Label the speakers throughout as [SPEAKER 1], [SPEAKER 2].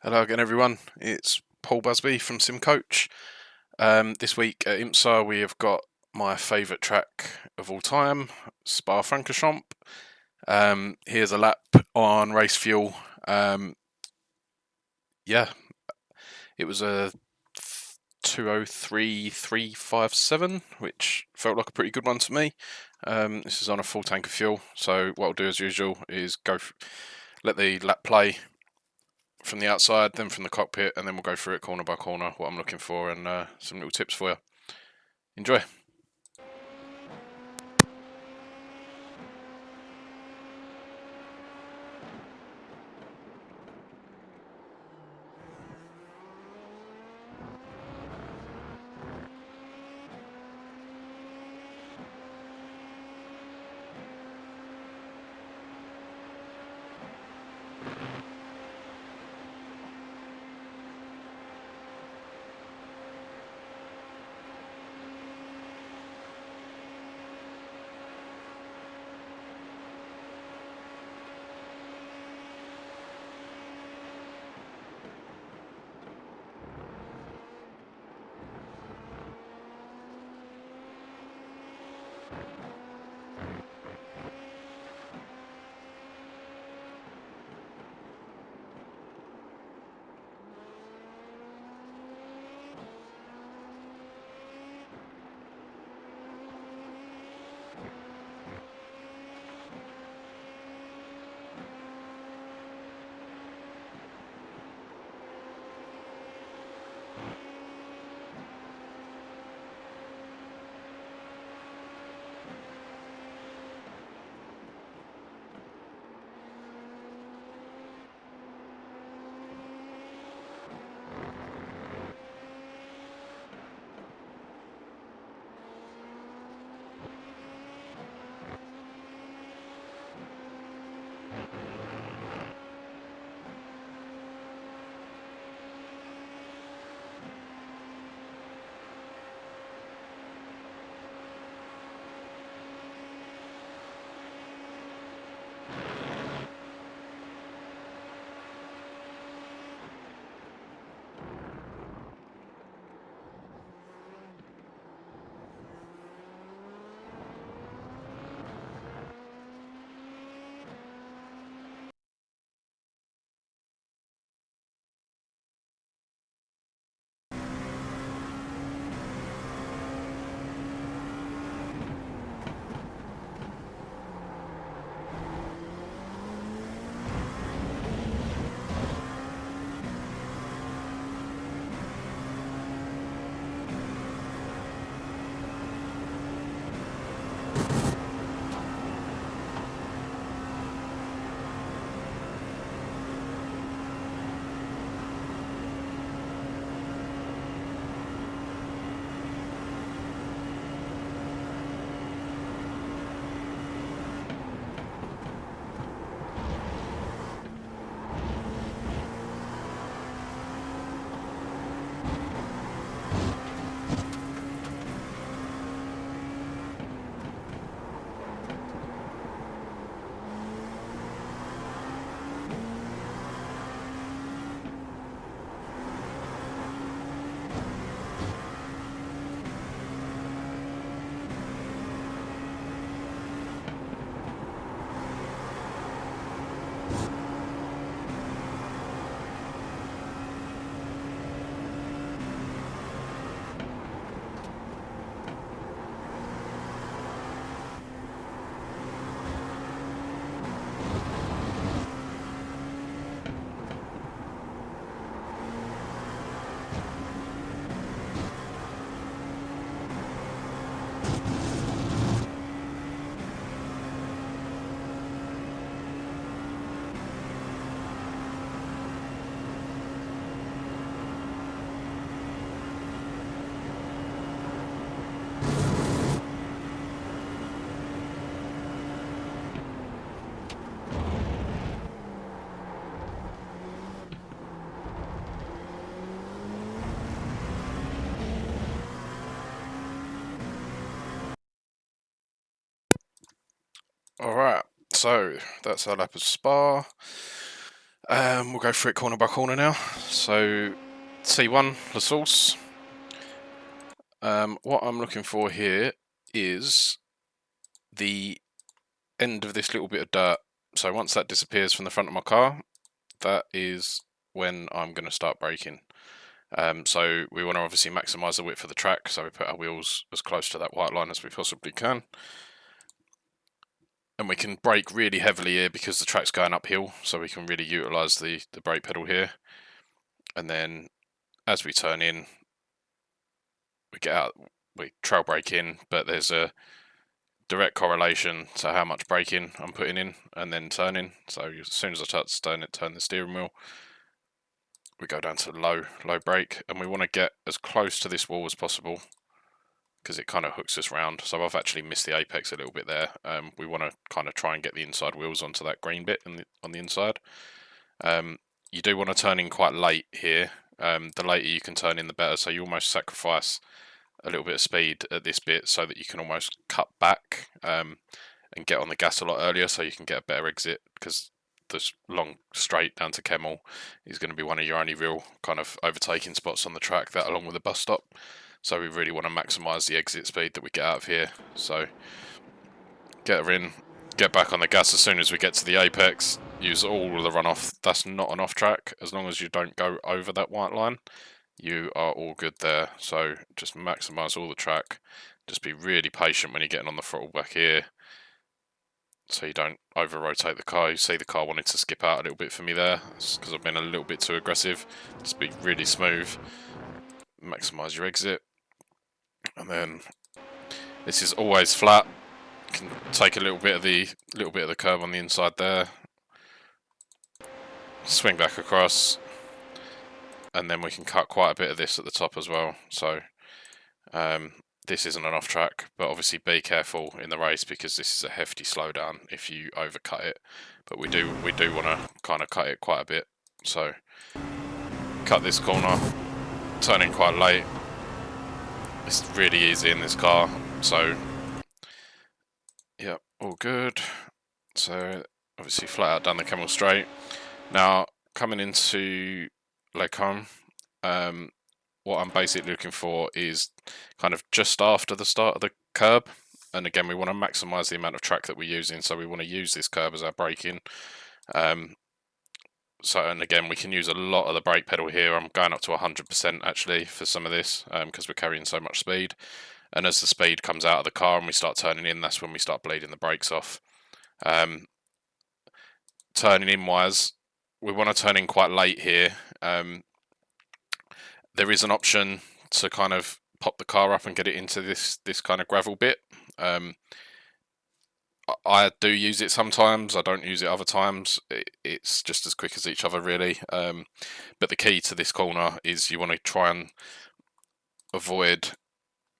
[SPEAKER 1] Hello again, everyone. It's Paul Busby from SimCoach. This week at IMSA, we have got my favourite track of all time, Spa-Francorchamps. Here's a lap on race fuel. Yeah, it was a 2:03.357, which felt like a pretty good one to me. This is on a full tank of fuel, so what I'll do as usual is let the lap play from the outside, then from the cockpit, and then we'll go through it corner by corner, what I'm looking for, and some little tips for you. Enjoy. Alright, so that's our lap of Spa. We'll go for it corner by corner now. So T1, La Source. What I'm looking for here is the end of this little bit of dirt. So once that disappears from the front of my car, that is when I'm going to start braking. So we want to obviously maximise the width of the track, so we put our wheels as close to that white line as we possibly can. And we can brake really heavily here because the track's going uphill, so we can really utilise the brake pedal here. And then as we turn in, we get out, we trail brake in, but there's a direct correlation to how much braking I'm putting in and then turning. So as soon as I turn the steering wheel, we go down to low brake, and we want to get as close to this wall as possible because it kind of hooks us round. So I've actually missed the apex a little bit there. We want to kind of try and get the inside wheels onto that green bit on the inside. You do want to turn in quite late here. The later you can turn in, the better. So you almost sacrifice a little bit of speed at this bit so that you can almost cut back and get on the gas a lot earlier, so you can get a better exit, because this long straight down to Kemmel is going to be one of your only real kind of overtaking spots on the track, that along with the bus stop. So we really want to maximise the exit speed that we get out of here. So get her in, get back on the gas as soon as we get to the apex, use all of the runoff. That's not an off track, as long as you don't go over that white line, you are all good there. So just maximise all the track, just be really patient when you're getting on the throttle back here, so you don't over rotate the car. You see the car wanted to skip out a little bit for me there, because I've been a little bit too aggressive. Just be really smooth, maximise your exit. And then this is always flat. Can take a little bit of the curb on the inside there, swing back across, and then we can cut quite a bit of this at the top as well. So this isn't an off track, but obviously be careful in the race, because this is a hefty slowdown if you overcut it. But we do want to kind of cut it quite a bit. So cut this corner, turn in quite late. It's really easy in this car, so yeah, all good. So obviously flat out down the Kemmel straight. Now coming into Lecombe, what I'm basically looking for is kind of just after the start of the curb. And again, we want to maximise the amount of track that we're using, so we want to use this curb as our braking. And again, we can use a lot of the brake pedal here. I'm going up to 100% actually for some of this, because we're carrying so much speed. And as the speed comes out of the car and we start turning in, that's when we start bleeding the brakes off. Turning in wise, we want to turn in quite late here. There is an option to kind of pop the car up and get it into this kind of gravel bit. I do use it sometimes, I don't use it other times. It's just as quick as each other really. But the key to this corner is you want to try and avoid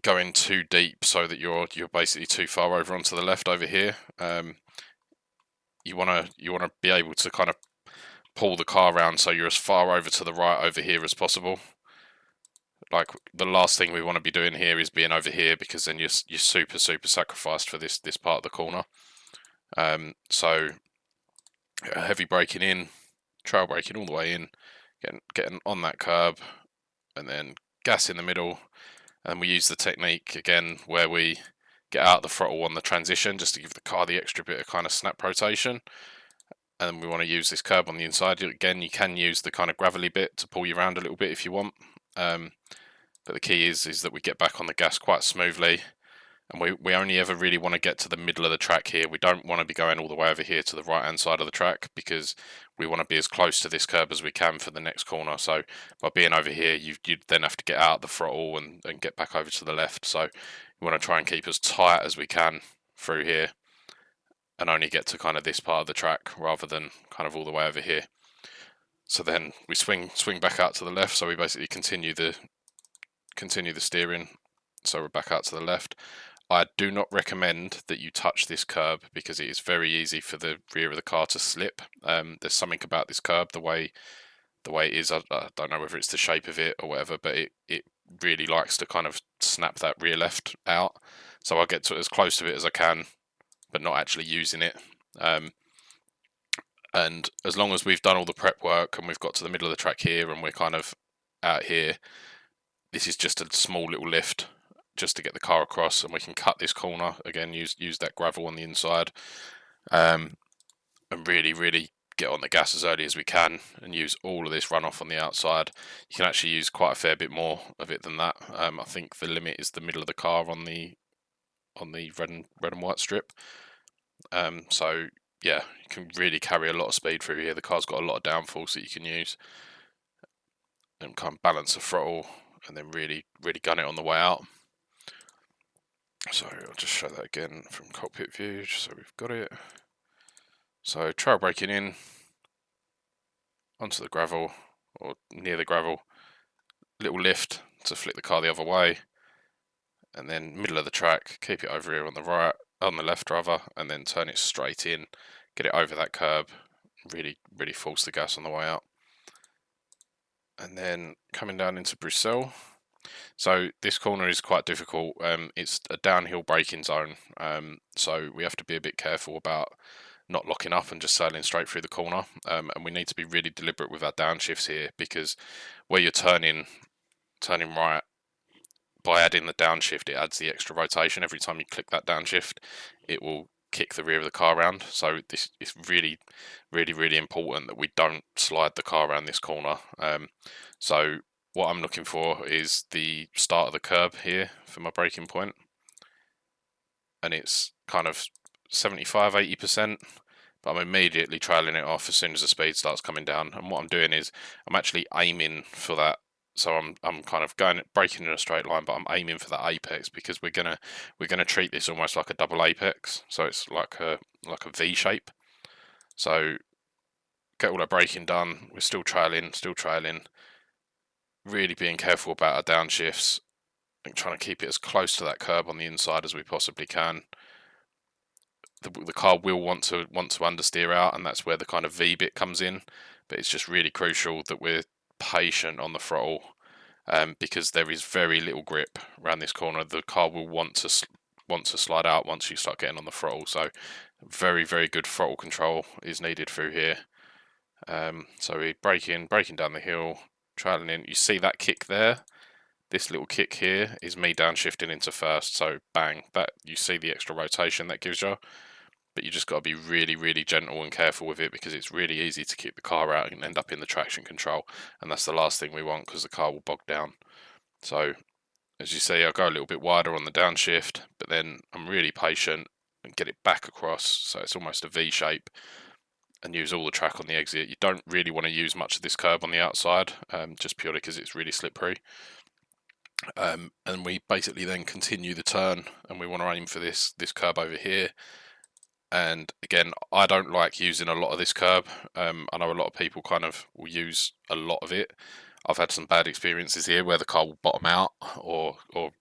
[SPEAKER 1] going too deep, so that you're basically too far over onto the left over here. You want to be able to kind of pull the car around so you're as far over to the right over here as possible. Like, the last thing we want to be doing here is being over here, because then you're super sacrificed for this part of the corner. So heavy braking in, trail braking all the way in, getting on that curb, and then gas in the middle. And we use the technique again where we get out the throttle on the transition, just to give the car the extra bit of kind of snap rotation. And we want to use this curb on the inside. Again, you can use the kind of gravelly bit to pull you around a little bit if you want. But the key is that we get back on the gas quite smoothly, and we only ever really want to get to the middle of the track here. We don't want to be going all the way over here to the right hand side of the track, because we want to be as close to this curb as we can for the next corner. So by being over here, you'd then have to get out the throttle and get back over to the left. So we want to try and keep as tight as we can through here, and only get to kind of this part of the track rather than kind of all the way over here. So then we swing back out to the left, so we basically continue the steering, so we're back out to the left. I do not recommend that you touch this curb, because it is very easy for the rear of the car to slip. There's something about this curb, the way it is, I don't know whether it's the shape of it or whatever, but it really likes to kind of snap that rear left out. So I get to as close to it as I can, but not actually using it. And as long as we've done all the prep work and we've got to the middle of the track here and we're kind of out here, this is just a small little lift just to get the car across, and we can cut this corner again, use that gravel on the inside, and really get on the gas as early as we can and use all of this runoff on the outside. You can actually use quite a fair bit more of it than that. I think the limit is the middle of the car on the red and white strip. So yeah, you can really carry a lot of speed through here. The car's got a lot of downforce that you can use and kind of balance the throttle and then really gun it on the way out. So I'll just show that again from cockpit view, just so we've got it. So trail braking in onto the gravel or near the gravel, little lift to flick the car the other way, and then middle of the track, keep it over here on the left rather, and then turn it straight in, get it over that curb, really force the gas on the way out. And then coming down into Bruxelles. So this corner is quite difficult. It's a downhill braking zone, so we have to be a bit careful about not locking up and just sailing straight through the corner. And we need to be really deliberate with our downshifts here, because where you're turning right, by adding the downshift, it adds the extra rotation. Every time you click that downshift, it will kick the rear of the car around. So this is really important that we don't slide the car around this corner. So what I'm looking for is the start of the curb here for my braking point, and it's kind of 75-80%, but I'm immediately trailing it off as soon as the speed starts coming down. And what I'm doing is I'm actually aiming for that. So I'm kind of braking in a straight line, but I'm aiming for that apex, because we're gonna treat this almost like a double apex. So it's like a V shape. So get all our braking done. We're still trailing. Really being careful about our downshifts and trying to keep it as close to that curb on the inside as we possibly can. The car will want to understeer out, and that's where the kind of V bit comes in. But it's just really crucial that we're patient on the throttle, because there is very little grip around this corner. The car will want to slide out once you start getting on the throttle. So very good throttle control is needed through here. So we're braking down the hill, trailing in. You see that kick there? This little kick here is me downshifting into first. So bang, that you see the extra rotation that gives you. But you just got to be really gentle and careful with it, because it's really easy to kick the car out and end up in the traction control, and that's the last thing we want, because the car will bog down. So as you see, I go a little bit wider on the downshift, but then I'm really patient and get it back across, so it's almost a V shape, and use all the track on the exit. You don't really want to use much of this curb on the outside, just purely because it's really slippery. And we basically then continue the turn, and we want to aim for this curb over here. And again, I don't like using a lot of this curb. I know a lot of people kind of will use a lot of it. I've had some bad experiences here where the car will bottom out or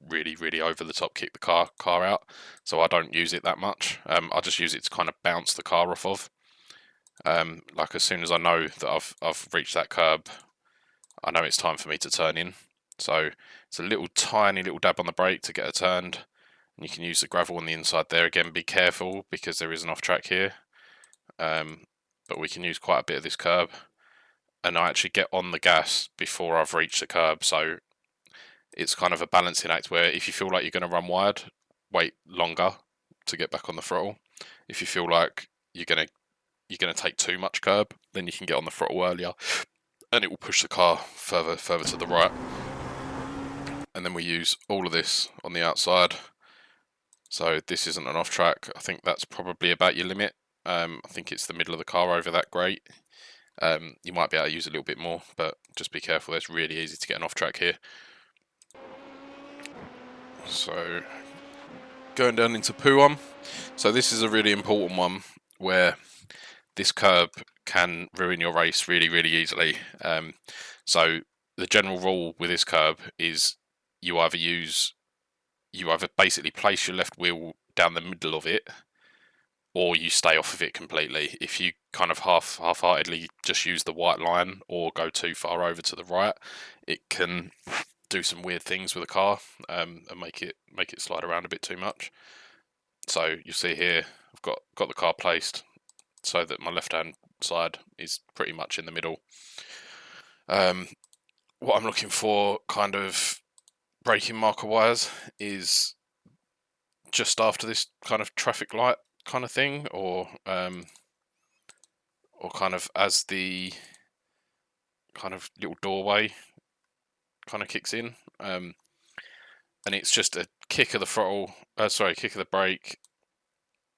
[SPEAKER 1] really over the top kick the car out. So I don't use it that much. I just use it to kind of bounce the car off of. Like as soon as I know that I've reached that curb, I know it's time for me to turn in. So it's a tiny little dab on the brake to get her turned. And you can use the gravel on the inside there. Again, be careful, because there is an off track here. But we can use quite a bit of this curb. And I actually get on the gas before I've reached the curb. So it's kind of a balancing act where if you feel like you're going to run wide, wait longer to get back on the throttle. If you feel like you're going to take too much curb, then you can get on the throttle earlier, and it will push the car further to the right. And then we use all of this on the outside. So this isn't an off track. I think that's probably about your limit. I think it's the middle of the car over that grate. You might be able to use a little bit more, but just be careful. It's really easy to get an off track here. So going down into Puam. So this is a really important one where this curb can ruin your race really easily. So the general rule with this curb is you either basically place your left wheel down the middle of it, or you stay off of it completely. If you kind of half-heartedly just use the white line or go too far over to the right, it can do some weird things with the car, and make it slide around a bit too much. So you see here, I've got the car placed so that my left hand side is pretty much in the middle. What I'm looking for kind of braking marker wise is just after this kind of traffic light kind of thing, or kind of as the kind of little doorway kind of kicks in, and it's just a kick of the throttle, kick of the brake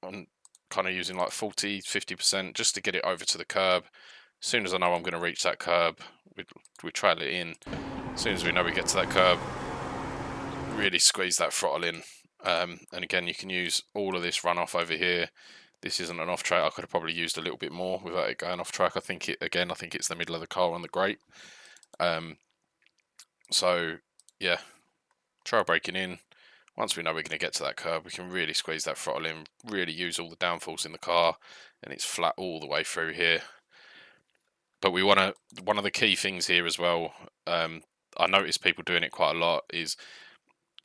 [SPEAKER 1] on kind of using like 40-50% just to get it over to the curb. As soon as I know I'm going to reach that curb, we trail it in. As soon as we know we get to that curb, really squeeze that throttle in. And again, you can use all of this runoff over here. This isn't an off track. I could have probably used a little bit more without it going off track. I think it's the middle of the car on the grate. So yeah, trail braking in. Once we know we're going to get to that curb, we can really squeeze that throttle in, really use all the downforce in the car, and it's flat all the way through here. But we want to, one of the key things here as well, I notice people doing it quite a lot, is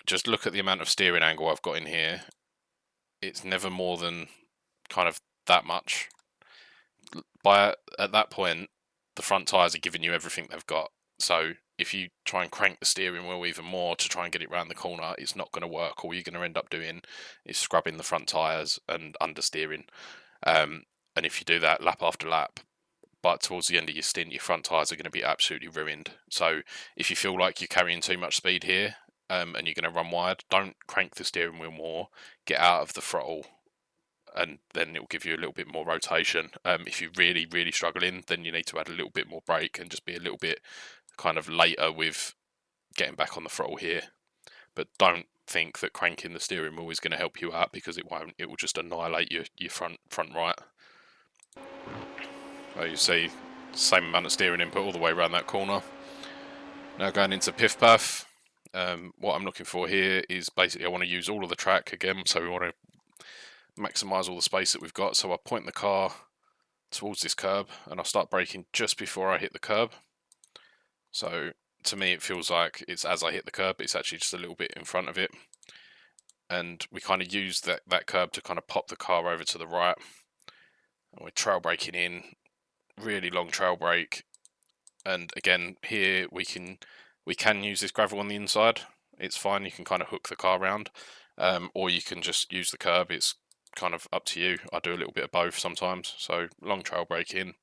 [SPEAKER 1] just look at the amount of steering angle I've got in here. It's never more than kind of that much. At that point, the front tyres are giving you everything they've got. So if you try and crank the steering wheel even more to try and get it round the corner, it's not going to work. All you're going to end up doing is scrubbing the front tyres and understeering. And if you do that lap after lap, but towards the end of your stint, your front tyres are going to be absolutely ruined. So if you feel like you're carrying too much speed here, and you're going to run wide, don't crank the steering wheel more, get out of the throttle, and then it will give you a little bit more rotation. If you're really, really struggling, then you need to add a little bit more brake and just be a little bit kind of later with getting back on the throttle here. But don't think that cranking the steering wheel is going to help you out, because it won't. It will just annihilate your front right. So you see, same amount of steering input all the way around that corner. Now going into Piff Paff. What I'm looking for here is basically I want to use all of the track again, so we want to maximise all the space that we've got. So I point the car towards this curb and I'll start braking just before I hit the curb. So to me it feels like it's as I hit the curb, it's actually just a little bit in front of it. And we kind of use that curb to kind of pop the car over to the right. And we're trail braking in, really long trail brake. And again, here we can use this gravel on the inside. It's fine, you can kind of hook the car around, or you can just use the curb. It's kind of up to you. I do a little bit of both sometimes. So long trail brake in.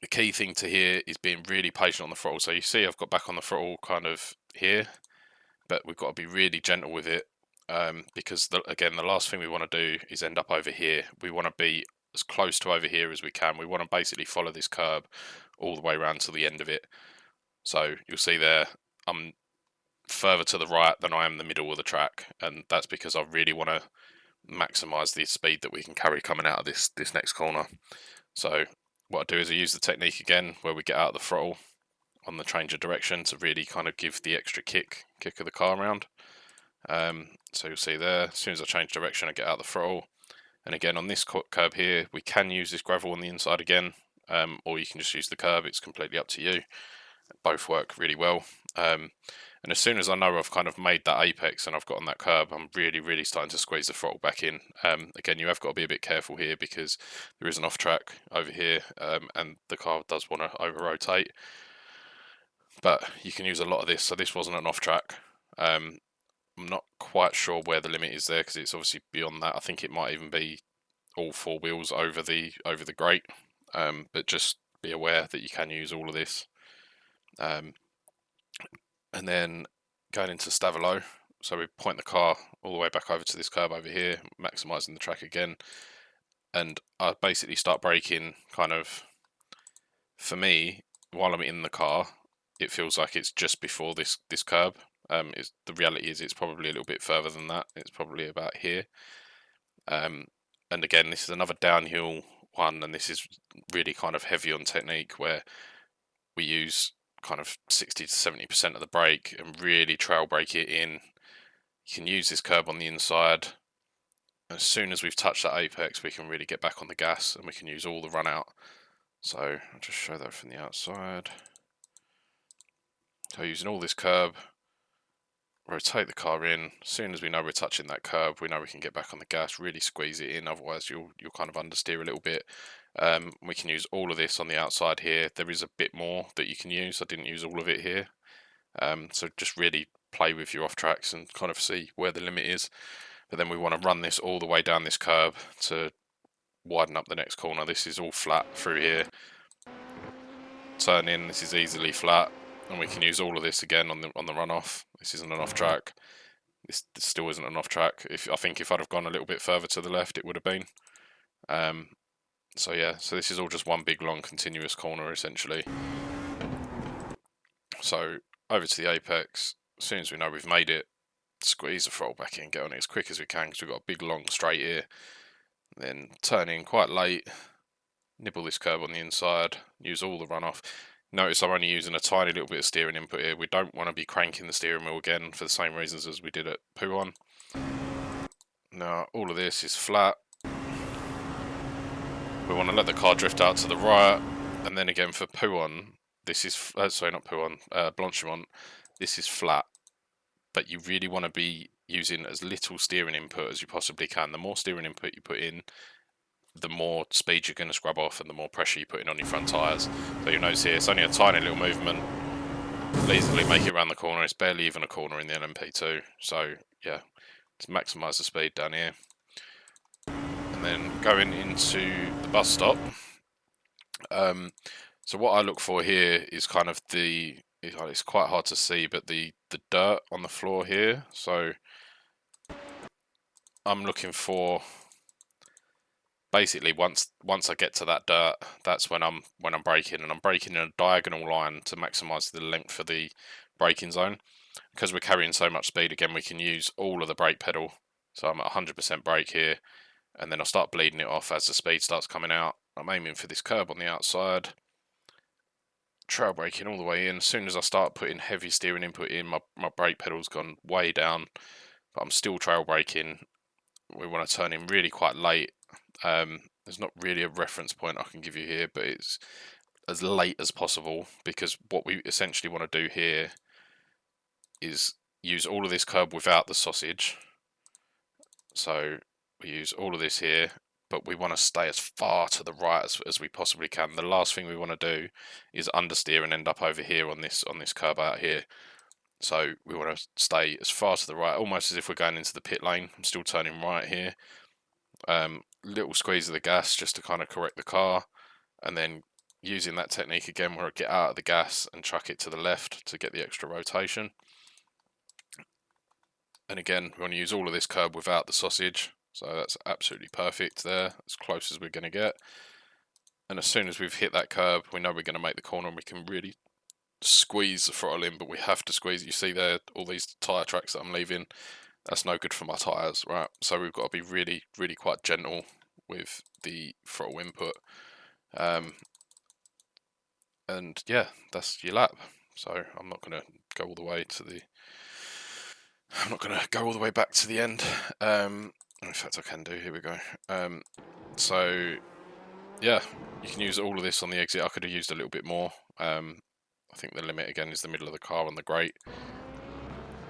[SPEAKER 1] The key thing to here is being really patient on the throttle. So you see I've got back on the throttle kind of here, but we've got to be really gentle with it, because again, the last thing we want to do is end up over here. We want to be as close to over here as we can. We want to basically follow this curb all the way around to the end of it. So you'll see there, I'm further to the right than I am the middle of the track, and that's because I really want to maximise the speed that we can carry coming out of this next corner. So what I do is I use the technique again where we get out of the throttle on the change of direction to really kind of give the extra kick of the car around. So you'll see there, as soon as I change direction, I get out of the throttle. And again, on this curb here, we can use this gravel on the inside again, or you can just use the curb. It's completely up to you. Both work really well. And as soon as I know I've kind of made that apex and I've got on that curb, I'm really, really starting to squeeze the throttle back in. Again, you have got to be a bit careful here because there is an off track over here, and the car does want to over rotate. But you can use a lot of this. So this wasn't an off track. I'm not quite sure where the limit is there because it's obviously beyond that. I think it might even be all four wheels over the grate. But just be aware that you can use all of this. And then going into Stavilo, so we point the car all the way back over to this curb over here, maximising the track again, and I basically start braking kind of, for me, while I'm in the car, it feels like it's just before this curb. The reality is it's probably a little bit further than that. It's probably about here. And again, this is another downhill one, and this is really kind of heavy on technique where we use kind of 60 to 70% of the brake and really trail brake it in. You can use this curb on the inside. As soon as we've touched that apex, we can really get back on the gas and we can use all the run out. So I'll just show that from the outside. So using all this curb, rotate the car in. As soon as we know we're touching that curb, we know we can get back on the gas, really squeeze it in, otherwise you'll kind of understeer a little bit. We can use all of this on the outside here. There is a bit more that you can use. I didn't use all of it here. So just really play with your off tracks and kind of see where the limit is. But then we want to run this all the way down this curb to widen up the next corner. This is all flat through here. Turn in, this is easily flat, and we can use all of this again on the runoff. This isn't an off track. This still isn't an off track. I think if I'd have gone a little bit further to the left, it would have been. So yeah, so this is all just one big long continuous corner essentially. So over to the apex. As soon as we know we've made it, squeeze the throttle back in, get on it as quick as we can because we've got a big long straight here. Then turn in quite late, nibble this curb on the inside, use all the runoff. Notice I'm only using a tiny little bit of steering input here. We don't want to be cranking the steering wheel again for the same reasons as we did at Puon. Now all of this is flat. We want to let the car drift out to the right, and then again for Puon, this is sorry, not Puon, Blanchimont, this is flat. But you really want to be using as little steering input as you possibly can. The more steering input you put in, the more speed you're going to scrub off and the more pressure you put in on your front tyres. So you'll notice here, it's only a tiny little movement. It'll easily make it around the corner. It's barely even a corner in the LMP2. So yeah, let's maximise the speed down here. And then going into the bus stop. So what I look for here is kind of it's quite hard to see, but the dirt on the floor here. So I'm looking for basically once I get to that dirt, that's when I'm braking, and I'm braking in a diagonal line to maximise the length of the braking zone. Because we're carrying so much speed, again we can use all of the brake pedal. So I'm at 100% brake here, and then I'll start bleeding it off as the speed starts coming out. I'm aiming for this curb on the outside. Trail braking all the way in. As soon as I start putting heavy steering input in, my brake pedal's gone way down, but I'm still trail braking. We want to turn in really quite late. There's not really a reference point I can give you here, but it's as late as possible, because what we essentially want to do here is use all of this curb without the sausage. So we use all of this here, but we want to stay as far to the right as we possibly can. The last thing we want to do is understeer and end up over here on this curb out here. So we want to stay as far to the right, almost as if we're going into the pit lane. I'm still turning right here. Little squeeze of the gas just to kind of correct the car, and then using that technique again where I get out of the gas and chuck it to the left to get the extra rotation. And again, we want to use all of this curb without the sausage. So that's absolutely perfect there, as close as we're going to get. And as soon as we've hit that curb, we know we're going to make the corner and we can really squeeze the throttle in, but we have to squeeze it. You see there, all these tyre tracks that I'm leaving, that's no good for my tyres, right? So we've got to be really, really quite gentle with the throttle input. And yeah, that's your lap. So I'm not going to go all the way to the... I'm not going to go all the way back to the end. In fact, I can do. Here we go. So yeah, you can use all of this on the exit. I could have used a little bit more. I think the limit again is the middle of the car on the grate.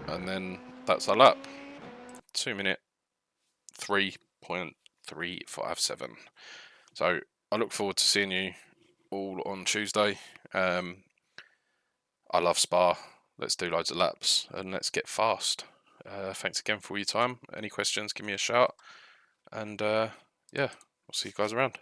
[SPEAKER 1] And then that's our lap. 2 minute 3.357. So I look forward to seeing you all on Tuesday. I love Spa. Let's do loads of laps and let's get fast. Thanks again for all your time. Any questions, give me a shout. And yeah, we'll see you guys around.